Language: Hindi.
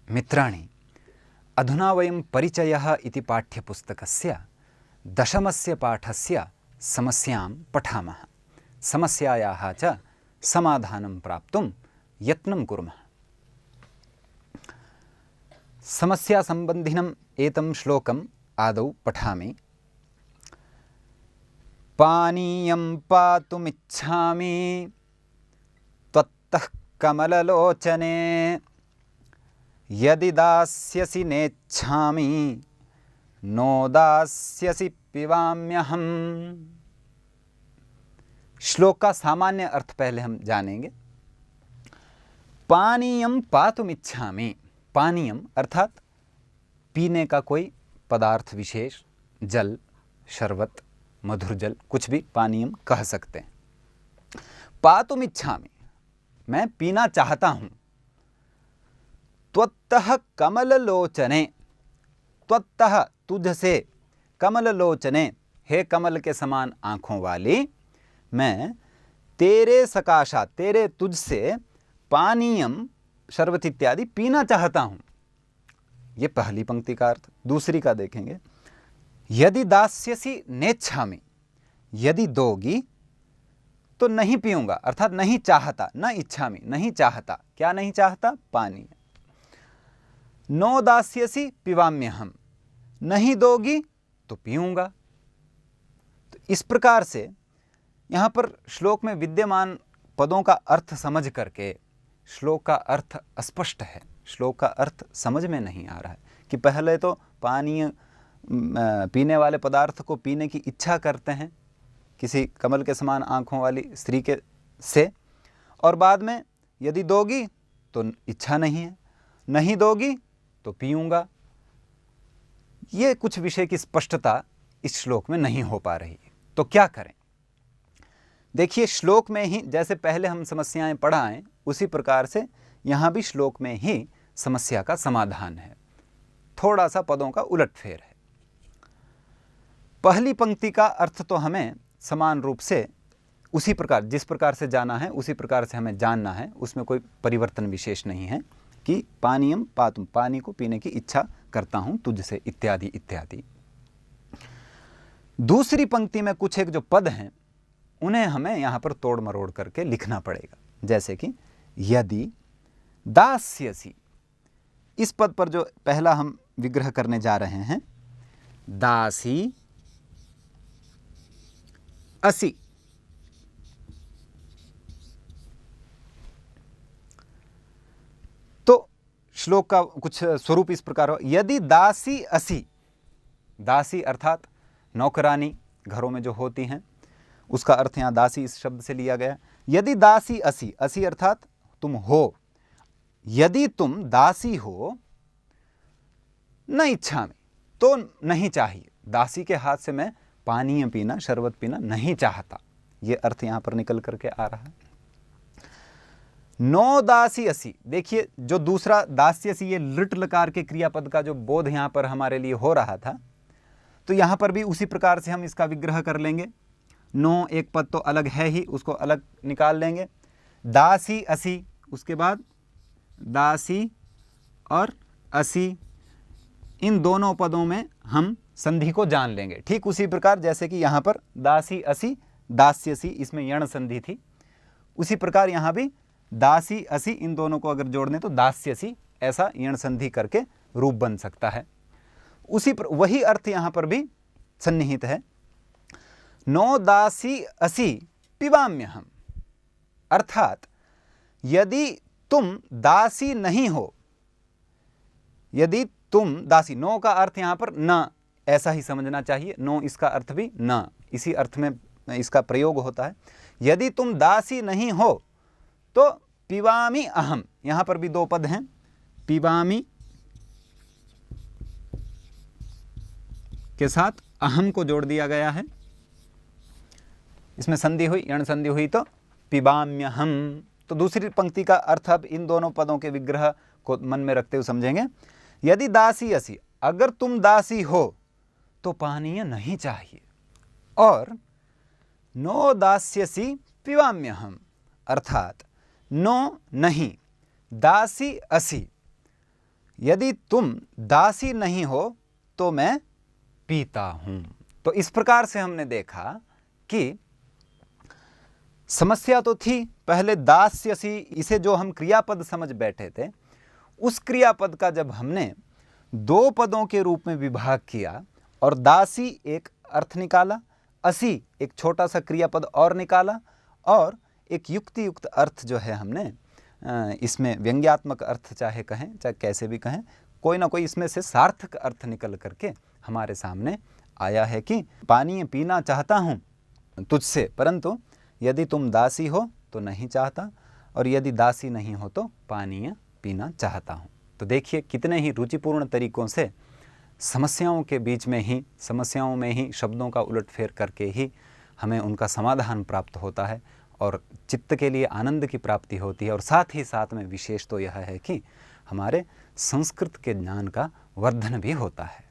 मित्राणि, अधुना वयं परिचयः इति पाठ्यपुस्तकस्य 10मस्य पाठस्य समस्यां पठामः। समस्यायाः च समाधानं प्राप्तुं यत्नं कुर्मः। समस्यासम्बन्धिनम् एतं श्लोकम् आदौ पठामि। पानीयं पातुमिच्छामि त्वत्तः कमललोचने, यदि दास्यसि नेच्छामि नो दास्यसि पिबाम्यहम्। श्लोक का सामान्य अर्थ पहले हम जानेंगे। पानीयम पातुमिच्छामि, पानीयम अर्थात पीने का कोई पदार्थ विशेष, जल, शरबत, मधुर जल, कुछ भी पानीयम कह सकते हैं। पातुमिच्छामि, मैं पीना चाहता हूं। त्वत्तः कमललोचने, त्वत्तः तुझसे, कमललोचने हे कमल के समान आंखों वाली, मैं तेरे सकाशा, तेरे तुझसे पानीयम, शरबत इत्यादि पीना चाहता हूं। ये पहली पंक्ति का अर्थ। दूसरी का देखेंगे। यदि दास्यसि नेच्छामि, यदि दोगी तो नहीं पीऊंगा, अर्थात नहीं चाहता, न इच्छामि, नहीं चाहता। क्या नहीं चाहता? पानी। नो दास्यसि पिबाम्यहम्, नहीं दोगी तो पीऊंगा। तो इस प्रकार से यहां पर श्लोक में विद्यमान पदों का अर्थ समझ करके श्लोक का अर्थ अस्पष्ट है, श्लोक का अर्थ समझ में नहीं आ रहा है कि पहले तो पानी, पीने वाले पदार्थ को पीने की इच्छा करते हैं किसी कमल के समान आंखों वाली स्त्री के से, और बाद में यदि दोगी तो इच्छा नहीं है, नहीं दोगी तो पीऊंगा। ये कुछ विषय की स्पष्टता इस श्लोक में नहीं हो पा रही है। तो क्या करें? देखिए, श्लोक में ही जैसे पहले हम समस्याएं पढ़ाएं, उसी प्रकार से यहां भी श्लोक में ही समस्या का समाधान है। थोड़ा सा पदों का उलटफेर है। पहली पंक्ति का अर्थ तो हमें समान रूप से उसी प्रकार, जिस प्रकार से जाना है उसी प्रकार से हमें जानना है, उसमें कोई परिवर्तन विशेष नहीं है कि पानीयम पातुम, पानी को पीने की इच्छा करता हूं तुझसे, इत्यादि इत्यादि। दूसरी पंक्ति में कुछ एक जो पद हैं उन्हें हमें यहां पर तोड़ मरोड़ करके लिखना पड़ेगा। जैसे कि यदि दास्यसि, इस पद पर जो पहला हम विग्रह करने जा रहे हैं, दासी असि, तो श्लोक का कुछ स्वरूप इस प्रकार हो। यदि दासी असि, दासी अर्थात नौकरानी घरों में जो होती हैं, उसका अर्थ यहां दासी इस शब्द से लिया गया। यदि दासी असि, असि अर्थात तुम हो, यदि तुम दासी हो, न इच्छामि, तो नहीं चाहिए, दासी के हाथ से मैं पानी पीना, शरबत पीना नहीं चाहता। यह अर्थ यहां पर निकल करके आ रहा है। नो दासी असि, देखिए जो दूसरा दास्यसि, ये लिट लकार के क्रियापद का जो बोध यहां पर हमारे लिए हो रहा था, तो यहां पर भी उसी प्रकार से हम इसका विग्रह कर लेंगे। नो एक पद तो अलग है ही, उसको अलग निकाल लेंगे। दासी असि, उसके बाद दासी और असि, इन दोनों पदों में हम संधि को जान लेंगे। ठीक उसी प्रकार जैसे कि यहां पर दासी असि दास्यसि, इसमें यण संधि थी, उसी प्रकार यहां भी दासी असि, इन दोनों को अगर जोड़ दें तो दास्यसि, ऐसा यण संधि करके रूप बन सकता है। वही अर्थ यहां पर भी सन्निहित है। नो दासी असि पिबाम्यहम्, अर्थात यदि तुम दासी नहीं हो, यदि तुम दासी, नो का अर्थ यहां पर न, ऐसा ही समझना चाहिए। नो इसका अर्थ भी न, इसी अर्थ में इसका प्रयोग होता है। यदि तुम दासी नहीं हो तो पिबामि अहम, यहां पर भी दो पद हैं, पिबामि के साथ अहम को जोड़ दिया गया है, इसमें संधि हुई, यण संधि हुई तो पिबाम्यहम्। तो दूसरी पंक्ति का अर्थ अब इन दोनों पदों के विग्रह को मन में रखते हुए समझेंगे। यदि दासी असि, अगर तुम दासी हो तो पानीय नहीं चाहिए, और नो दास्यसि पिबाम्यहम्, अर्थात नो नहीं, दासी असि, यदि तुम दासी नहीं हो तो मैं पीता हूं। तो इस प्रकार से हमने देखा कि समस्या तो थी, पहले दास्यसि, इसे जो हम क्रियापद समझ बैठे थे, उस क्रियापद का जब हमने दो पदों के रूप में विभाग किया और दासी एक अर्थ निकाला, असी एक छोटा सा क्रियापद और निकाला, और एक युक्ति युक्त अर्थ जो है हमने इसमें व्यंग्यात्मक अर्थ चाहे कहें चाहे कैसे भी कहें, कोई ना कोई इसमें से सार्थक अर्थ निकल करके हमारे सामने आया है कि पानी पीना चाहता हूँ तुझसे, परंतु यदि तुम दासी हो तो नहीं चाहता, और यदि दासी नहीं हो तो पानी पीना चाहता हूँ। तो देखिए कितने ही रुचिपूर्ण तरीकों से समस्याओं के बीच में ही, समस्याओं में ही शब्दों का उलटफेर करके ही हमें उनका समाधान प्राप्त होता है और चित्त के लिए आनंद की प्राप्ति होती है। और साथ ही साथ में विशेष तो यह है कि हमारे संस्कृत के ज्ञान का वर्धन भी होता है।